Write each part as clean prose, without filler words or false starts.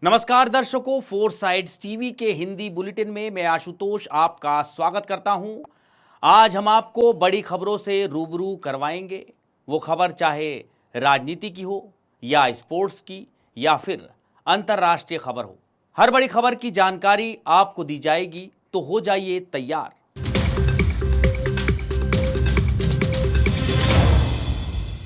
नमस्कार दर्शकों, four sides TV के हिंदी बुलेटिन में मैं आशुतोष आपका स्वागत करता हूं। आज हम आपको बड़ी खबरों से रूबरू करवाएंगे। वो खबर चाहे राजनीति की हो या स्पोर्ट्स की या फिर अंतर्राष्ट्रीय खबर हो, हर बड़ी खबर की जानकारी आपको दी जाएगी, तो हो जाइए तैयार।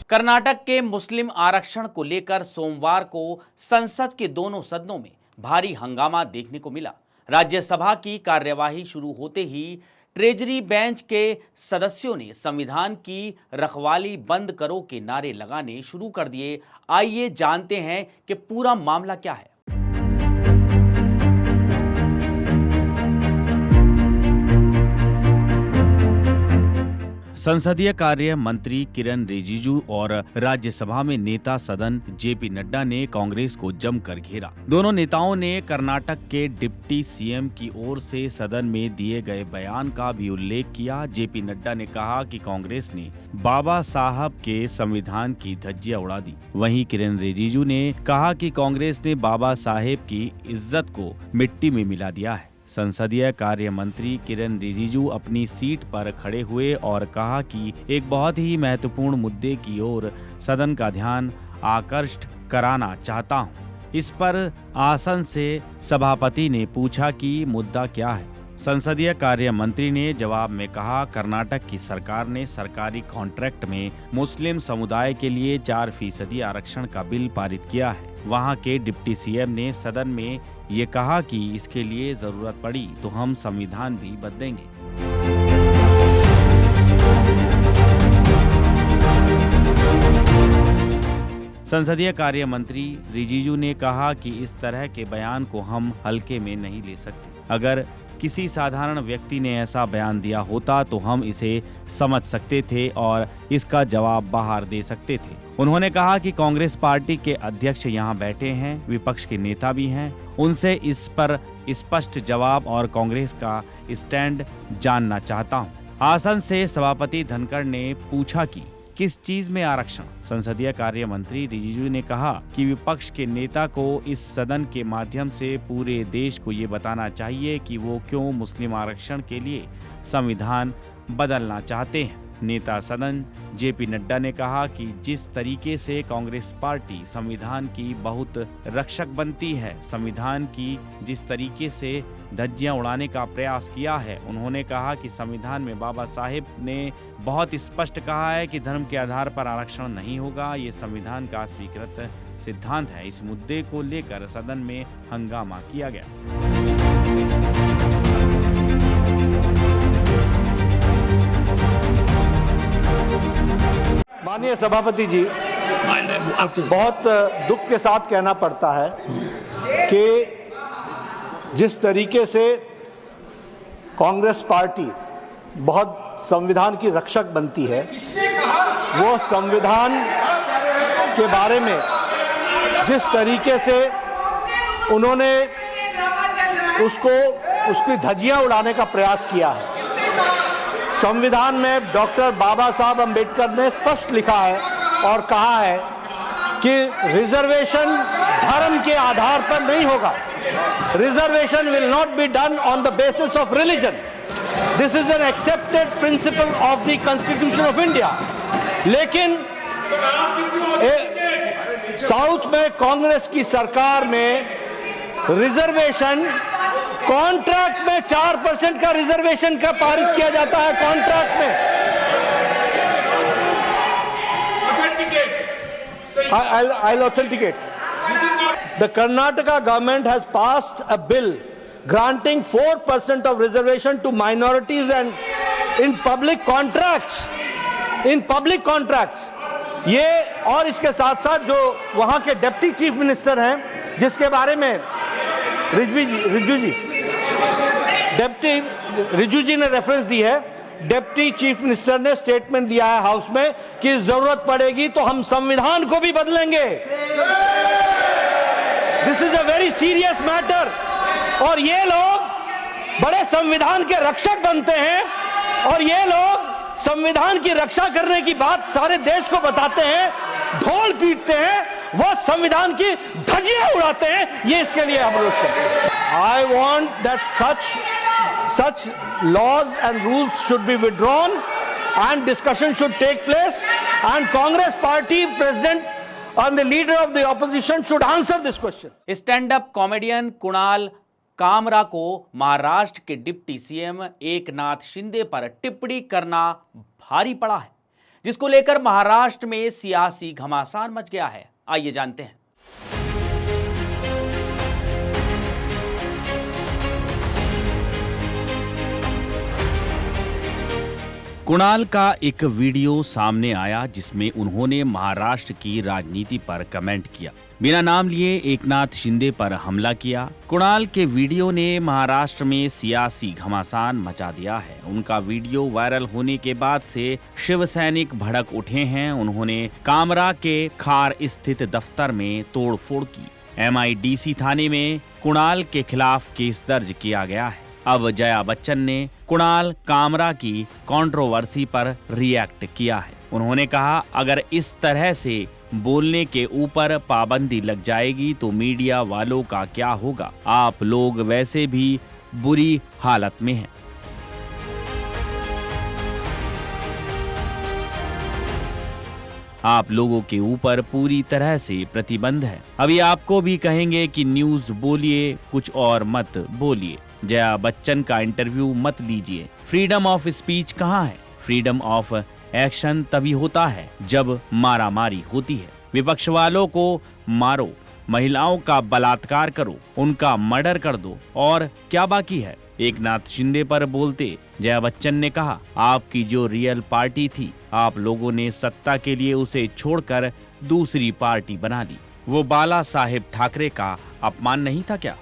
कर्नाटक के मुस्लिम आरक्षण को लेकर सोमवार को संसद के दोनों सदनों में भारी हंगामा देखने को मिला। राज्यसभा की कार्यवाही शुरू होते ही ट्रेजरी बेंच के सदस्यों ने संविधान की रखवाली बंद करो के नारे लगाने शुरू कर दिए। आइए जानते हैं कि पूरा मामला क्या है। संसदीय कार्य मंत्री किरण रिजिजू और राज्यसभा में नेता सदन जेपी नड्डा ने कांग्रेस को जमकर घेरा। दोनों नेताओं ने कर्नाटक के डिप्टी सीएम की ओर से सदन में दिए गए बयान का भी उल्लेख किया। जेपी नड्डा ने कहा कि कांग्रेस ने बाबा साहब के संविधान की धज्जियां उड़ा दी। वहीं किरण रिजिजू ने कहा कि कांग्रेस ने बाबा साहेब की इज्जत को मिट्टी में मिला दिया है। संसदीय कार्य मंत्री किरण रिजिजू अपनी सीट पर खड़े हुए और कहा कि एक बहुत ही महत्वपूर्ण मुद्दे की ओर सदन का ध्यान आकर्षित कराना चाहता हूं। इस पर आसन से सभापति ने पूछा कि मुद्दा क्या है। संसदीय कार्य मंत्री ने जवाब में कहा, कर्नाटक की सरकार ने सरकारी कॉन्ट्रैक्ट में मुस्लिम समुदाय के लिए 4% आरक्षण का बिल पारित किया है। वहां के डिप्टी सीएम ने सदन में ये कहा कि इसके लिए जरूरत पड़ी तो हम संविधान भी बदलेंगे। संसदीय कार्य मंत्री रिजिजू ने कहा कि इस तरह के बयान को हम हल्के में नहीं ले सकते। अगर किसी साधारण व्यक्ति ने ऐसा बयान दिया होता तो हम इसे समझ सकते थे और इसका जवाब बाहर दे सकते थे। उन्होंने कहा कि कांग्रेस पार्टी के अध्यक्ष यहाँ बैठे हैं, विपक्ष के नेता भी हैं, उनसे इस पर स्पष्ट जवाब और कांग्रेस का स्टैंड जानना चाहता हूँ। आसन से सभापति धनखड़ ने पूछा कि किस चीज में आरक्षण। संसदीय कार्य मंत्री रिजिजू ने कहा कि विपक्ष के नेता को इस सदन के माध्यम से पूरे देश को ये बताना चाहिए कि वो क्यों मुस्लिम आरक्षण के लिए संविधान बदलना चाहते हैं। नेता सदन जेपी नड्डा ने कहा कि जिस तरीके से कांग्रेस पार्टी संविधान की बहुत रक्षक बनती है, संविधान की जिस तरीके से धज्जियां उड़ाने का प्रयास किया है, उन्होंने कहा कि संविधान में बाबा साहेब ने बहुत स्पष्ट कहा है कि धर्म के आधार पर आरक्षण नहीं होगा। ये संविधान का स्वीकृत सिद्धांत है। इस मुद्दे को लेकर सदन में हंगामा किया गया। माननीय सभापति जी, बहुत दुख के साथ कहना पड़ता है कि जिस तरीके से कांग्रेस पार्टी बहुत संविधान की रक्षक बनती है, वो संविधान के बारे में जिस तरीके से उन्होंने उसकी धज्जियां उड़ाने का प्रयास किया है। संविधान में डॉक्टर बाबा साहब अंबेडकर ने स्पष्ट लिखा है और कहा है कि रिजर्वेशन धर्म के आधार पर नहीं होगा। Reservation will not be done on the basis of religion. This is an accepted principle of the constitution of India. लेकिन साउथ में कांग्रेस की सरकार में रिजर्वेशन कॉन्ट्रैक्ट में 4% का रिजर्वेशन का पारित किया जाता है। कॉन्ट्रैक्ट में I'll authenticate. The Karnataka government has passed a bill granting 4% of reservation to minorities and in public contracts. In public contracts. ये और इसके साथ साथ जो वहां के डिप्टी चीफ मिनिस्टर हैं, जिसके बारे में रिजिजू जी ने रेफरेंस दी है, डिप्टी चीफ मिनिस्टर ने स्टेटमेंट दिया है हाउस में कि जरूरत पड़ेगी तो हम संविधान को भी बदलेंगे। This is a very serious matter. और ये लोग बड़े संविधान के रक्षक बनते हैं और ये लोग संविधान की रक्षा करने की बात सारे देश को बताते हैं, ढोल पीटते हैं वो संविधान की धज्जियां उड़ाते हैं, ये इसके लिए हम रोज करते हैं। I want that such laws and rules should be withdrawn and discussion should take place, and Congress party president and the leader of the opposition should answer this question. Stand up comedian Kunal Kamra को महाराष्ट्र के deputy CM Eknath Shinde पर टिप्पणी करना भारी पड़ा है, जिसको लेकर महाराष्ट्र में सियासी घमासान मच गया है। आइए जानते हैं। कुणाल का एक वीडियो सामने आया जिसमें उन्होंने महाराष्ट्र की राजनीति पर कमेंट किया, बिना नाम लिए एकनाथ शिंदे पर हमला किया। कुणाल के वीडियो ने महाराष्ट्र में सियासी घमासान मचा दिया है। उनका वीडियो वायरल होने के बाद से शिवसैनिक भड़क उठे हैं। उन्होंने कामरा के खार स्थित दफ्तर में तोड़फोड़ की। MIDC थाने में कुणाल के खिलाफ केस दर्ज किया गया है। अब जया बच्चन ने कुणाल कामरा की कंट्रोवर्सी पर रिएक्ट किया है। उन्होंने कहा, अगर इस तरह से बोलने के ऊपर पाबंदी लग जाएगी तो मीडिया वालों का क्या होगा? आप लोग वैसे भी बुरी हालत में हैं। आप लोगों के ऊपर पूरी तरह से प्रतिबंध है। अभी आपको भी कहेंगे कि न्यूज बोलिए, कुछ और मत बोलिए। जया बच्चन का इंटरव्यू मत लीजिए। फ्रीडम ऑफ स्पीच कहाँ है? फ्रीडम ऑफ एक्शन तभी होता है जब मारामारी होती है। विपक्ष वालों को मारो, महिलाओं का बलात्कार करो, उनका मर्डर कर दो, और क्या बाकी है? एकनाथ शिंदे पर बोलते जया बच्चन ने कहा, आपकी जो रियल पार्टी थी, आप लोगों ने सत्ता के लिए उसे छोड़कर दूसरी पार्टी बना ली। वो बाला साहेब ठाकरे का अपमान नहीं था क्या?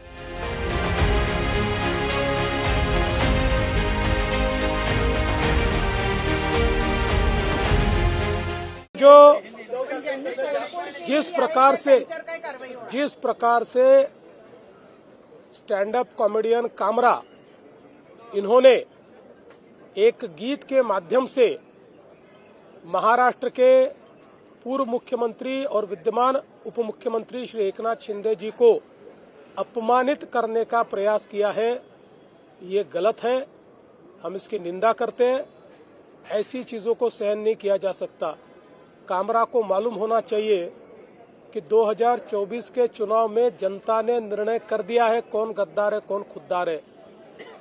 जो जिस प्रकार से स्टैंड अप कॉमेडियन कामरा इन्होंने एक गीत के माध्यम से महाराष्ट्र के पूर्व मुख्यमंत्री और विद्यमान उप मुख्यमंत्री श्री एकनाथ शिंदे जी को अपमानित करने का प्रयास किया है, ये गलत है। हम इसकी निंदा करते हैं। ऐसी चीजों को सहन नहीं किया जा सकता। कामरा को मालूम होना चाहिए कि 2024 के चुनाव में जनता ने निर्णय कर दिया है कौन गद्दार है, कौन खुद्दार है,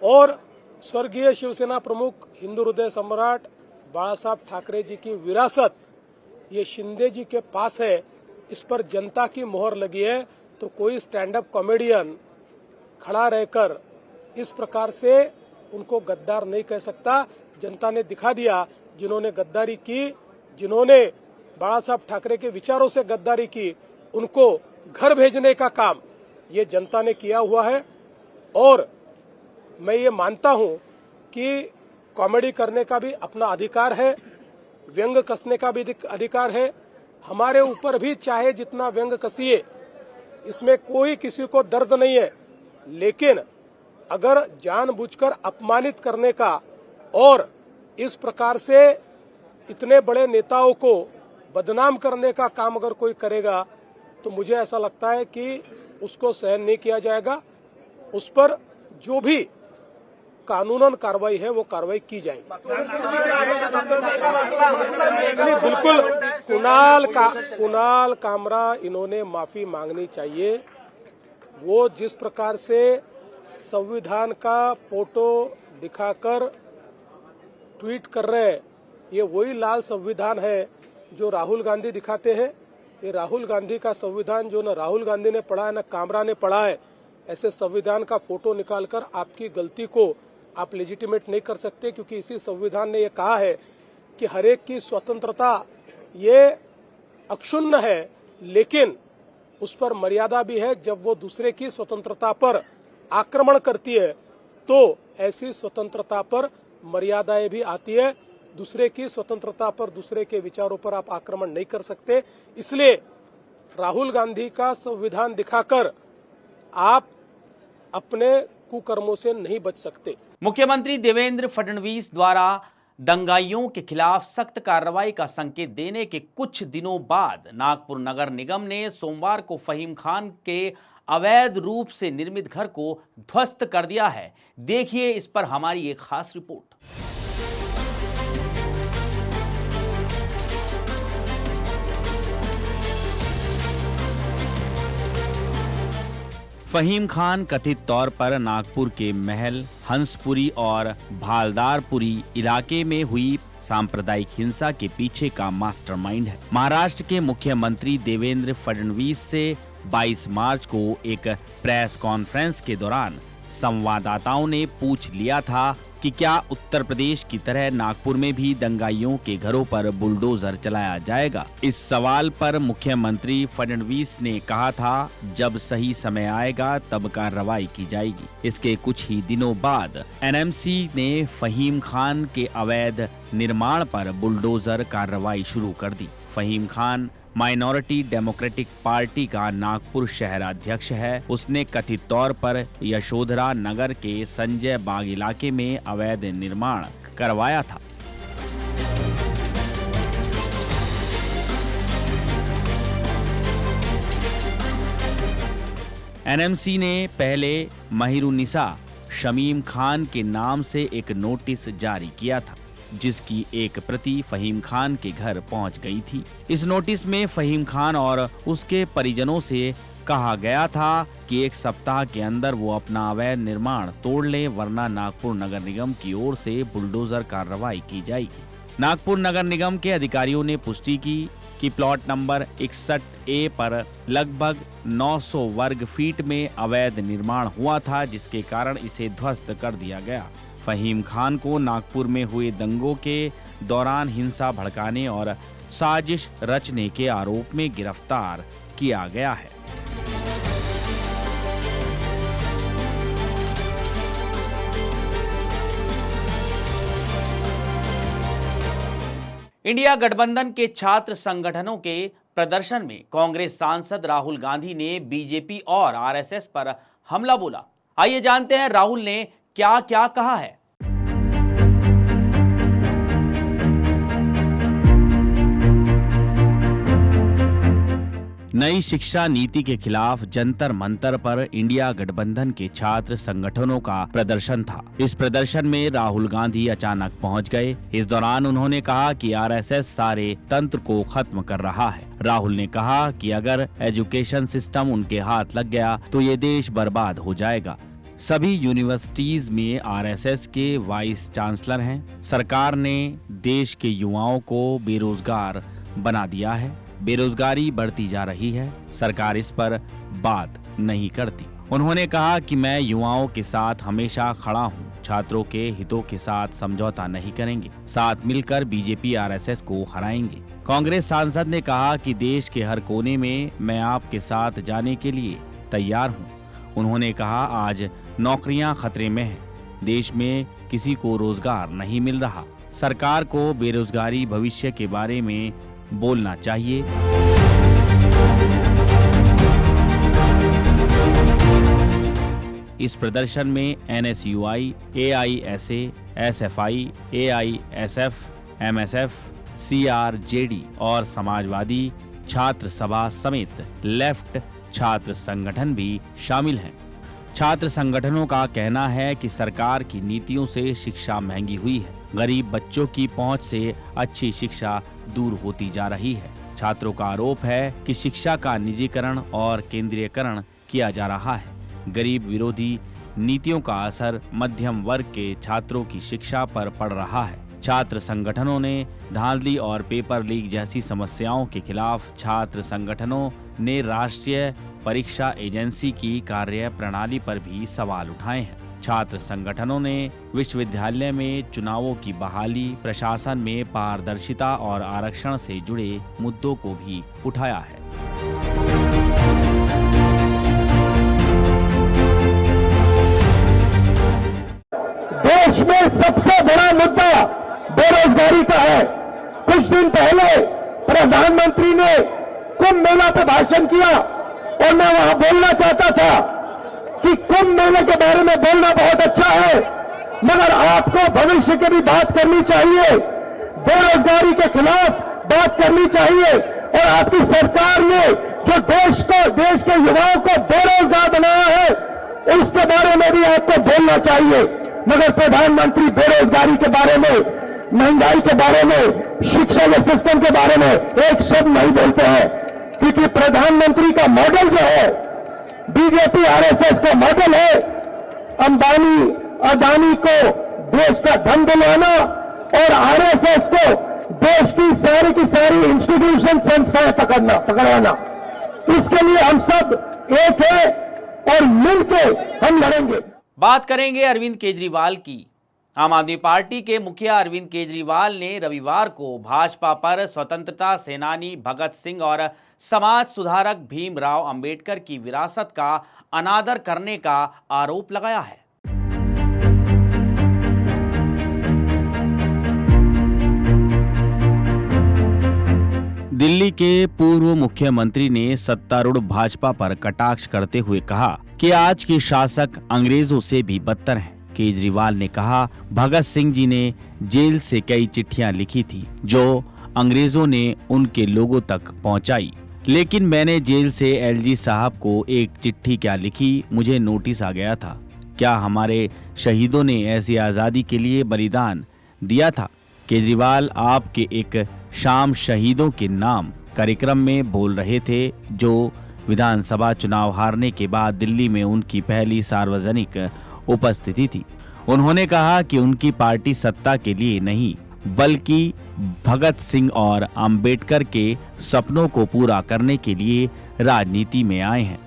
और स्वर्गीय शिवसेना प्रमुख, हिंदू हृदय सम्राट बाला साहब ठाकरे जी की विरासत ये शिंदे जी के पास है। इस पर जनता की मोहर लगी है। तो कोई स्टैंड अप कॉमेडियन खड़ा रहकर इस प्रकार से उनको गद्दार नहीं कह सकता। जनता ने दिखा दिया, जिन्होंने गद्दारी की, जिन्होंने बाला साहब ठाकरे के विचारों से गद्दारी की, उनको घर भेजने का काम ये जनता ने किया हुआ है। और मैं ये मानता हूं कि कॉमेडी करने का भी अपना अधिकार है, व्यंग कसने का भी अधिकार है। हमारे ऊपर भी चाहे जितना व्यंग कसिए, इसमें कोई किसी को दर्द नहीं है। लेकिन अगर जानबूझकर अपमानित करने का और इस प्रकार से इतने बड़े नेताओं को बदनाम करने का काम अगर कोई करेगा तो मुझे ऐसा लगता है कि उसको सहन नहीं किया जाएगा। उस पर जो भी कानूनन कार्रवाई है वो कार्रवाई की जाएगी। बिल्कुल कुणाल कामरा इन्होंने माफी मांगनी चाहिए। वो जिस प्रकार से संविधान का फोटो दिखाकर ट्वीट कर रहे हैं, ये वही लाल संविधान है जो राहुल गांधी दिखाते हैं। ये राहुल गांधी का संविधान जो न राहुल गांधी ने पढ़ा है न कामरा ने पढ़ा है। ऐसे संविधान का फोटो निकालकर आपकी गलती को आप लेजिटिमेट नहीं कर सकते, क्योंकि इसी संविधान ने ये कहा है कि हर एक की स्वतंत्रता ये अक्षुण्ण है, लेकिन उस पर मर्यादा भी है। जब वो दूसरे की स्वतंत्रता पर आक्रमण करती है तो ऐसी स्वतंत्रता पर मर्यादाएं भी आती है। दूसरे की स्वतंत्रता पर, दूसरे के विचारों पर आप आक्रमण नहीं कर सकते। इसलिए राहुल गांधी का संविधान दिखाकर आप अपने कुकर्मों से नहीं बच सकते। मुख्यमंत्री देवेंद्र फडणवीस द्वारा दंगाइयों के खिलाफ सख्त कार्रवाई का संकेत देने के कुछ दिनों बाद नागपुर नगर निगम ने सोमवार को फहीम खान के अवैध रूप से निर्मित घर को ध्वस्त कर दिया है। देखिए इस पर हमारी एक खास रिपोर्ट। फहीम खान कथित तौर पर नागपुर के महल, हंसपुरी और भालदारपुरी इलाके में हुई सांप्रदायिक हिंसा के पीछे का मास्टरमाइंड है। महाराष्ट्र के मुख्यमंत्री देवेंद्र फडणवीस से 22 मार्च को एक प्रेस कॉन्फ्रेंस के दौरान संवाददाताओं ने पूछ लिया था कि क्या उत्तर प्रदेश की तरह नागपुर में भी दंगाइयों के घरों पर बुलडोजर चलाया जाएगा। इस सवाल पर मुख्यमंत्री फडणवीस ने कहा था, जब सही समय आएगा तब कार्रवाई की जाएगी। इसके कुछ ही दिनों बाद एनएमसी ने फहीम खान के अवैध निर्माण पर बुलडोजर कार्रवाई शुरू कर दी। Fahim Khan minority democratic party का नागपुर शहराध्यक्ष है। उसने कथित तौर पर यशोधरा नगर के संजय बाग इलाके में अवैध निर्माण करवाया था। एनएमसी ने पहले महिरुन्निसा शमीम खान के नाम से एक नोटिस जारी किया था, जिसकी एक प्रति फहीम खान के घर पहुंच गई थी। इस नोटिस में फहीम खान और उसके परिजनों से कहा गया था कि एक सप्ताह के अंदर वो अपना अवैध निर्माण तोड़ ले, वरना नागपुर नगर निगम की ओर से बुलडोजर कार्रवाई की जाएगी। नागपुर नगर निगम के अधिकारियों ने पुष्टि की कि प्लॉट नंबर 61A पर लगभग 900 वर्ग फीट में अवैध निर्माण हुआ था, जिसके कारण इसे ध्वस्त कर दिया गया। फहीम खान को नागपुर में हुए दंगों के दौरान हिंसा भड़काने और साजिश रचने के आरोप में गिरफ्तार किया गया है। इंडिया गठबंधन के छात्र संगठनों के प्रदर्शन में कांग्रेस सांसद राहुल गांधी ने बीजेपी और आरएसएस पर हमला बोला। आइए जानते हैं राहुल ने क्या क्या कहा है। नई शिक्षा नीति के खिलाफ जंतर मंतर पर इंडिया गठबंधन के छात्र संगठनों का प्रदर्शन था। इस प्रदर्शन में राहुल गांधी अचानक पहुंच गए। इस दौरान उन्होंने कहा कि आरएसएस सारे तंत्र को खत्म कर रहा है। राहुल ने कहा कि अगर एजुकेशन सिस्टम उनके हाथ लग गया तो ये देश बर्बाद हो जाएगा। सभी यूनिवर्सिटीज में आरएसएस के वाइस चांसलर हैं। सरकार ने देश के युवाओं को बेरोजगार बना दिया है। बेरोजगारी बढ़ती जा रही है। सरकार इस पर बात नहीं करती। उन्होंने कहा कि मैं युवाओं के साथ हमेशा खड़ा हूं। छात्रों के हितों के साथ समझौता नहीं करेंगे। साथ मिलकर बीजेपी आरएसएस को हराएंगे। कांग्रेस सांसद ने कहा कि देश के हर कोने में मैं आपके साथ जाने के लिए तैयार हूं। उन्होंने कहा, आज नौकरियां खतरे में हैं। देश में किसी को रोजगार नहीं मिल रहा। सरकार को बेरोजगारी भविष्य के बारे में बोलना चाहिए। इस प्रदर्शन में NSUI, AISA, SFI, AISF, MSF, CRJD और समाजवादी छात्र सभा समेत लेफ्ट छात्र संगठन भी शामिल हैं। छात्र संगठनों का कहना है कि सरकार की नीतियों से शिक्षा महंगी हुई है। गरीब बच्चों की पहुंच से अच्छी शिक्षा दूर होती जा रही है। छात्रों का आरोप है कि शिक्षा का निजीकरण और केंद्रीयकरण किया जा रहा है। गरीब विरोधी नीतियों का असर मध्यम वर्ग के छात्रों की शिक्षा पर पड़ रहा है। छात्र संगठनों ने धांधली और पेपर लीक जैसी समस्याओं के खिलाफ छात्र संगठनों ने राष्ट्रीय परीक्षा एजेंसी की कार्य प्रणाली पर भी सवाल उठाए हैं। छात्र संगठनों ने विश्वविद्यालय में चुनावों की बहाली, प्रशासन में पारदर्शिता और आरक्षण से जुड़े मुद्दों को भी उठाया है। देश में सबसे बड़ा मुद्दा बेरोजगारी का है। कुछ दिन पहले प्रधानमंत्री ने कुंभ मेला पर भाषण किया और मैं वहां बोलना चाहता था कि कुंभ मेले के बारे में बोलना बहुत अच्छा है, मगर आपको भविष्य की भी बात करनी चाहिए, बेरोजगारी के खिलाफ बात करनी चाहिए। और आपकी सरकार ने जो देश के युवाओं को बेरोजगार बनाया है, उसके बारे में भी आपको बोलना चाहिए। मगर प्रधानमंत्री बेरोजगारी के बारे में, महंगाई के बारे में, शिक्षा के सिस्टम के बारे में एक शब्द नहीं बोलते हैं, क्योंकि प्रधानमंत्री का मॉडल जो है बीजेपी आरएसएस का मॉडल है, अंबानी अदानी को देश का धन दिलाना और आरएसएस को देश की सारी इंस्टीट्यूशन संस्थाएं पकड़वाना। इसके लिए हम सब एक है और मिलके हम लड़ेंगे। बात करेंगे अरविंद केजरीवाल की। आम आदमी पार्टी के मुखिया अरविंद केजरीवाल ने रविवार को भाजपा पर स्वतंत्रता सेनानी भगत सिंह और समाज सुधारक भीमराव अंबेडकर की विरासत का अनादर करने का आरोप लगाया है। दिल्ली के पूर्व मुख्यमंत्री ने सत्तारूढ़ भाजपा पर कटाक्ष करते हुए कहा कि आज के शासक अंग्रेजों से भी बदतर हैं। केजरीवाल ने कहा, भगत सिंह जी ने जेल से कई चिट्ठियां लिखी थी जो अंग्रेजों ने उनके लोगों तक पहुंचाई, लेकिन मैंने जेल से एलजी साहब को एक चिट्ठी क्या लिखी, मुझे नोटिस आ गया था। क्या हमारे शहीदों ने ऐसी आजादी के लिए बलिदान दिया था? केजरीवाल आपके एक शाम शहीदों के नाम कार्यक्रम में बोल रहे थे, जो विधानसभा चुनाव हारने के बाद दिल्ली में उनकी पहली सार्वजनिक उपस्थिति थी। उन्होंने कहा कि उनकी पार्टी सत्ता के लिए नहीं बल्कि भगत सिंह और अंबेडकर के सपनों को पूरा करने के लिए राजनीति में आए हैं।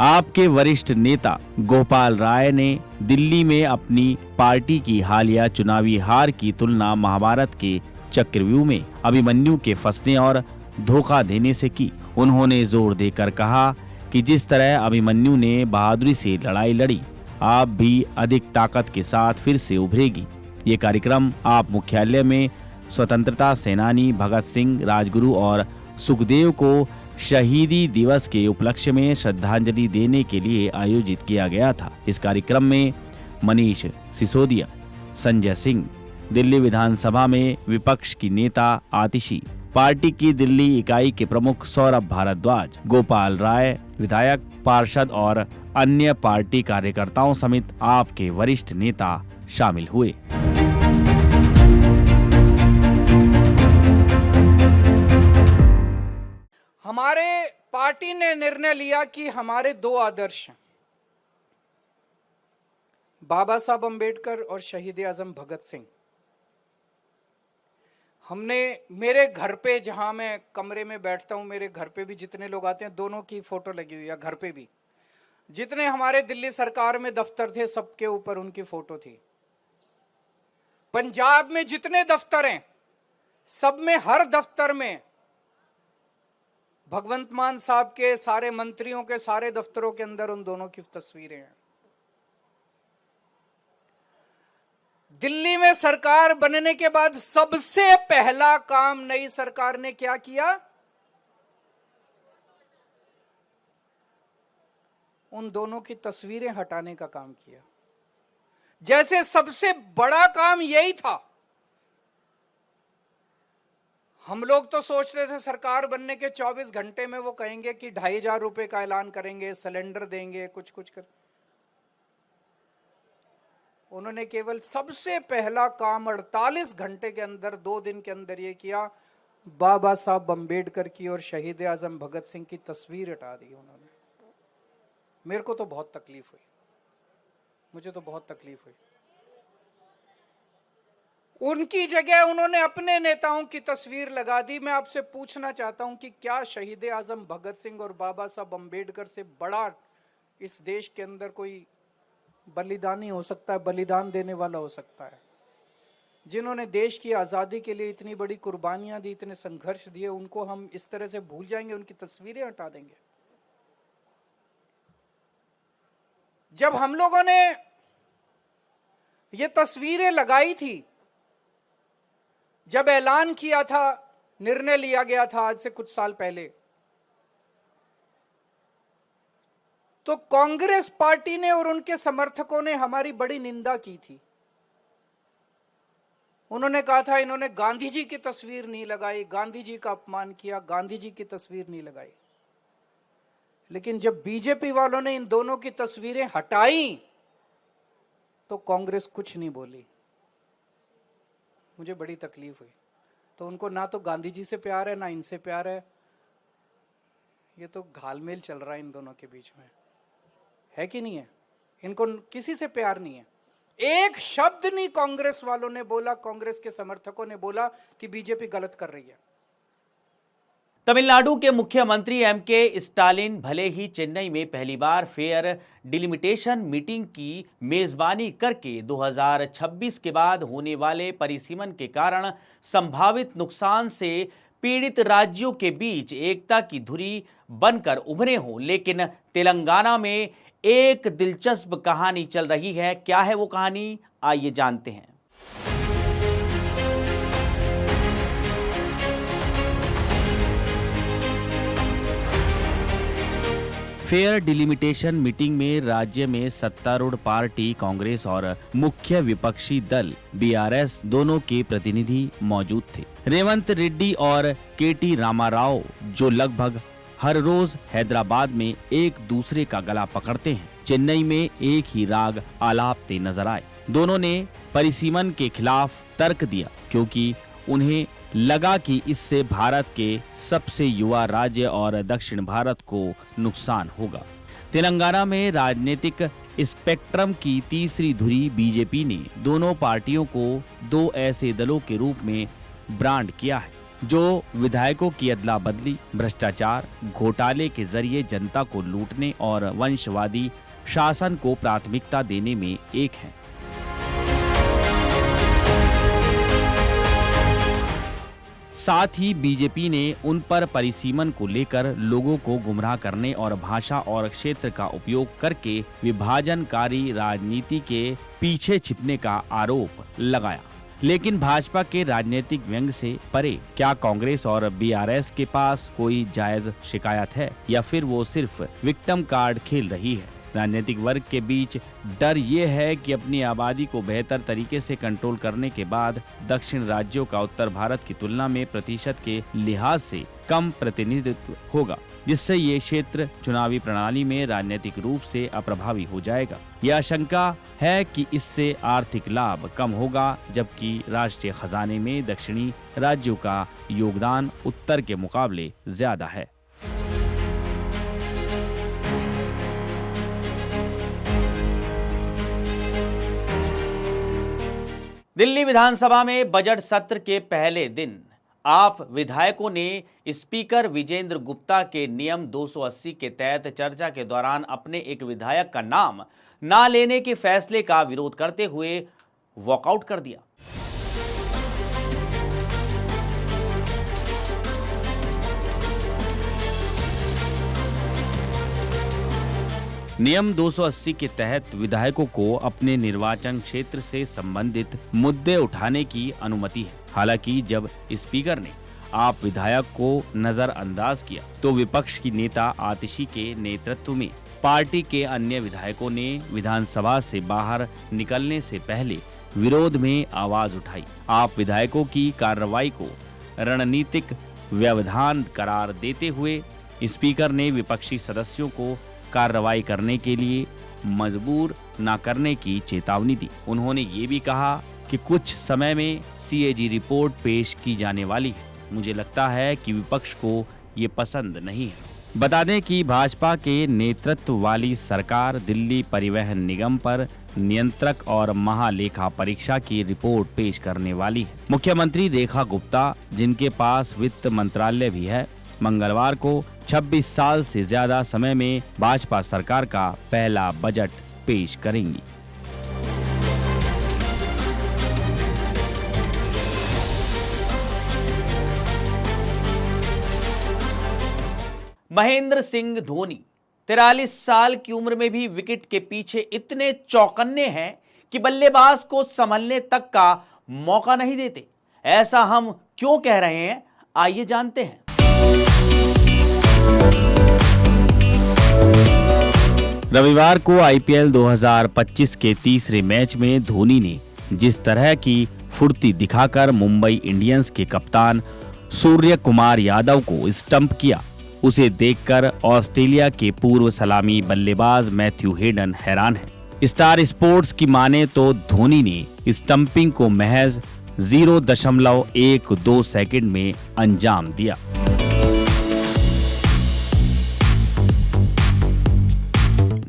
आपके वरिष्ठ नेता गोपाल राय ने दिल्ली में अपनी पार्टी की हालिया चुनावी हार की तुलना महाभारत के चक्रव्यूह में अभिमन्यु के फंसने और धोखा देने से की। उन्होंने जोर देकर कहा कि जिस तरह अभिमन्यु ने बहादुरी से लड़ाई लड़ी, आप भी अधिक ताकत के साथ फिर से उभरेगी। ये कार्यक्रम आप मुख्यालय में स्वतंत्रता सेनानी भगत सिंह, राजगुरु और सुखदेव को शहीदी दिवस के उपलक्ष्य में श्रद्धांजलि देने के लिए आयोजित किया गया था। इस कार्यक्रम में मनीष सिसोदिया, संजय सिंह, दिल्ली विधानसभा में विपक्ष की नेता आतिशी, पार्टी की दिल्ली इकाई के प्रमुख सौरभ भारद्वाज, गोपाल राय, विधायक, पार्षद और अन्य पार्टी कार्यकर्ताओं समेत आपके वरिष्ठ नेता शामिल हुए। हमारे पार्टी ने निर्णय लिया कि हमारे दो आदर्श हैं, बाबा साहब अंबेडकर और शहीद आजम भगत सिंह। हमने मेरे घर पे, जहां मैं कमरे में बैठता हूं, मेरे घर पे भी जितने लोग आते हैं दोनों की फोटो लगी हुई है। घर पे भी जितने हमारे दिल्ली सरकार में दफ्तर थे सबके ऊपर उनकी फोटो थी। पंजाब में जितने दफ्तर हैं सब में, हर दफ्तर में भगवंत मान साहब के, सारे मंत्रियों के सारे दफ्तरों के अंदर उन दोनों की तस्वीरें हैं। दिल्ली में सरकार बनने के बाद सबसे पहला काम नई सरकार ने क्या किया? उन दोनों की तस्वीरें हटाने का काम किया। जैसे सबसे बड़ा काम यही था। हम लोग तो सोच रहे थे सरकार बनने के 24 घंटे में वो कहेंगे कि 2500 रुपए का ऐलान करेंगे, सिलेंडर देंगे, कुछ कर। उन्होंने केवल सबसे पहला काम 48 घंटे के अंदर, 2 दिन के अंदर ये किया, बाबा साहब अंबेडकर की और शहीद आजम भगत सिंह की तस्वीर हटा दी उन्होंने। मेरे को तो बहुत तकलीफ हुई, मुझे तो बहुत तकलीफ हुई। उनकी जगह उन्होंने अपने नेताओं की तस्वीर लगा दी। मैं आपसे पूछना चाहता हूं कि क्या शहीद आजम भगत सिंह और बाबा साहब अंबेडकर से बड़ा इस देश के अंदर कोई बलिदानी हो सकता है, बलिदान देने वाला हो सकता है? जिन्होंने देश की आजादी के लिए इतनी बड़ी कुर्बानियां दी, इतने संघर्ष दिए, उनको हम इस तरह से भूल जाएंगे, उनकी तस्वीरें हटा देंगे? जब हम लोगों ने ये तस्वीरें लगाई थी, जब ऐलान किया था, निर्णय लिया गया था आज से कुछ साल पहले, तो कांग्रेस पार्टी ने और उनके समर्थकों ने हमारी बड़ी निंदा की थी। उन्होंने कहा था इन्होंने गांधी जी की तस्वीर नहीं लगाई, गांधी जी का अपमान किया, गांधी जी की तस्वीर नहीं लगाई। लेकिन जब बीजेपी वालों ने इन दोनों की तस्वीरें हटाई तो कांग्रेस कुछ नहीं बोली। मुझे बड़ी तकलीफ हुई। तो उनको ना तो गांधी जी से प्यार है ना इनसे प्यार है। ये तो घालमेल चल रहा है इन दोनों के बीच में, है कि नहीं है? इनको किसी से प्यार नहीं है। एक शब्द नहीं कांग्रेस वालों ने बोला, कांग्रेस के समर्थकों ने बोला कि बीजेपी गलत कर रही है। तमिलनाडु के मुख्यमंत्री एमके स्टालिन भले ही चेन्नई में पहली बार फेयर डिलिमिटेशन मीटिंग की मेजबानी करके 2026 के बाद होने वाले परिसीमन के कारण संभावित नुकसान से पीड़ित राज्यों के बीच एकता की धुरी बनकर उभरे हों, लेकिन तेलंगाना में एक दिलचस्प कहानी चल रही है। क्या है वो कहानी, आइए जानते हैं। फेयर डिलिमिटेशन मीटिंग में राज्य में सत्तारूढ़ पार्टी कांग्रेस और मुख्य विपक्षी दल बीआरएस दोनों के प्रतिनिधि मौजूद थे। रेवंत रेड्डी और केटी रामाराव जो लगभग हर रोज हैदराबाद में एक दूसरे का गला पकड़ते हैं, चेन्नई में एक ही राग आलापते नजर आए। दोनों ने परिसीमन के खिलाफ तर्क दिया क्योंकि उन्हें लगा कि इससे भारत के सबसे युवा राज्य और दक्षिण भारत को नुकसान होगा। तेलंगाना में राजनीतिक स्पेक्ट्रम की तीसरी धुरी बीजेपी ने दोनों पार्टियों को दो ऐसे दलों के रूप में ब्रांड किया है जो विधायकों की अदला बदली, भ्रष्टाचार, घोटाले के जरिए जनता को लूटने और वंशवादी शासन को प्राथमिकता देने में एक है। साथ ही बीजेपी ने उन पर परिसीमन को लेकर लोगों को गुमराह करने और भाषा और क्षेत्र का उपयोग करके विभाजनकारी राजनीति के पीछे छिपने का आरोप लगाया। लेकिन भाजपा के राजनीतिक व्यंग से परे क्या कांग्रेस और बीआरएस के पास कोई जायज शिकायत है या फिर वो सिर्फ विक्टिम कार्ड खेल रही है? राजनीतिक वर्ग के बीच डर ये है कि अपनी आबादी को बेहतर तरीके से कंट्रोल करने के बाद दक्षिण राज्यों का उत्तर भारत की तुलना में प्रतिशत के लिहाज से कम प्रतिनिधित्व होगा, जिससे ये क्षेत्र चुनावी प्रणाली में राजनीतिक रूप से अप्रभावी हो जाएगा। यह आशंका है कि इससे आर्थिक लाभ कम होगा, जबकि राष्ट्रीय खजाने में दक्षिणी राज्यों का योगदान उत्तर के मुकाबले ज्यादा है। दिल्ली विधानसभा में बजट सत्र के पहले दिन आप विधायकों ने स्पीकर विजेंद्र गुप्ता के नियम 280 के तहत चर्चा के दौरान अपने एक विधायक का नाम ना लेने के फैसले का विरोध करते हुए वॉकआउट कर दिया। नियम 280 के तहत विधायकों को अपने निर्वाचन क्षेत्र से संबंधित मुद्दे उठाने की अनुमति है। हालांकि जब स्पीकर ने आप विधायक को नजरअंदाज किया तो विपक्ष की नेता आतिशी के नेतृत्व में पार्टी के अन्य विधायकों ने विधानसभा से बाहर निकलने से पहले विरोध में आवाज उठाई। आप विधायकों की कार्रवाई को रणनीतिक व्यवधान करार देते हुए स्पीकर ने विपक्षी सदस्यों को कार्रवाई करने के लिए मजबूर न करने की चेतावनी दी। उन्होंने ये भी कहा कि कुछ समय में सीएजी रिपोर्ट पेश की जाने वाली है। मुझे लगता है कि विपक्ष को ये पसंद नहीं है। बता दें कि भाजपा के नेतृत्व वाली सरकार दिल्ली परिवहन निगम पर नियंत्रक और महालेखा परीक्षा की रिपोर्ट पेश करने वाली है। मुख्यमंत्री रेखा गुप्ता, जिनके पास वित्त मंत्रालय भी है, मंगलवार को 26 साल से ज्यादा समय में भाजपा सरकार का पहला बजट पेश करेंगी। महेंद्र सिंह धोनी 43 साल की उम्र में भी विकेट के पीछे इतने चौकन्ने हैं कि बल्लेबाज को संभलने तक का मौका नहीं देते। ऐसा हम क्यों कह रहे हैं, आइए जानते हैं। रविवार को आईपीएल 2025 के तीसरे मैच में धोनी ने जिस तरह की फुर्ती दिखाकर मुंबई इंडियंस के कप्तान सूर्य कुमार यादव को स्टंप किया, उसे देखकर ऑस्ट्रेलिया के पूर्व सलामी बल्लेबाज मैथ्यू हेडन हैरान है। स्टार स्पोर्ट्स की माने तो धोनी ने स्टंपिंग को महज 0.12 सेकंड में अंजाम दिया।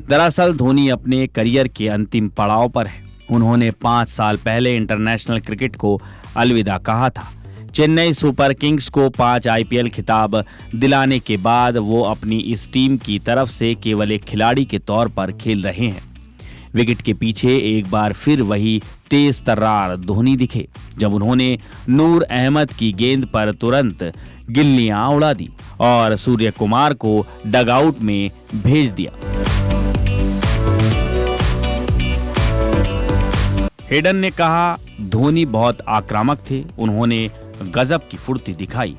दरअसल धोनी अपने करियर के अंतिम पड़ाव पर है। उन्होंने 5 साल पहले इंटरनेशनल क्रिकेट को अलविदा कहा था। चेन्नई सुपर किंग्स को 5 आईपीएल खिताब दिलाने के बाद वो अपनी इस टीम की तरफ से केवल एक खिलाड़ी के तौर पर खेल रहे हैं। विकेट के पीछे एक बार फिर वही तेज तर्रार धोनी दिखे, जब उन्होंने नूर अहमद की गेंद पर तुरंत गिल्लियां उड़ा दी और सूर्य कुमार को डगआउट में भेज दिया। हेडन ने कहा, धोनी बहुत आक्रामक थे, उन्होंने गजब की फुर्ती दिखाई।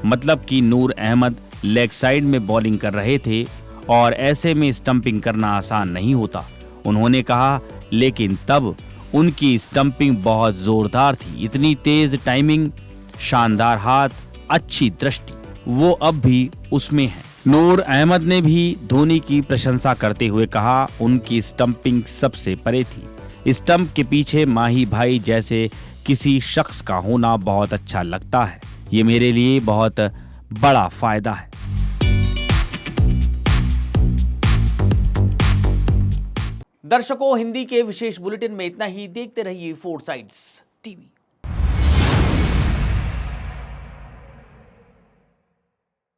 मतलब कि नूर अहमद लेग साइड में बॉलिंग कर रहे थे और ऐसे में स्टंपिंग करना आसान नहीं होता। उन्होंने कहा, लेकिन तब उनकी स्टंपिंग बहुत जोरदार थी, इतनी तेज टाइमिंग, शानदार हाथ, अच्छी दृष्टि, वो अब भी उसमें है। नूर अहमद ने भी धोनी की प्रशंसा करते हुए कहा, उनकी स्टंपिंग सबसे परे थी। स्टंप के पीछे माही भाई जैसे किसी शख्स का होना बहुत अच्छा लगता है। ये मेरे लिए बहुत बड़ा फायदा है। दर्शकों, हिंदी के विशेष बुलेटिन में इतना ही। देखते रहिए 4 साइड्स टीवी।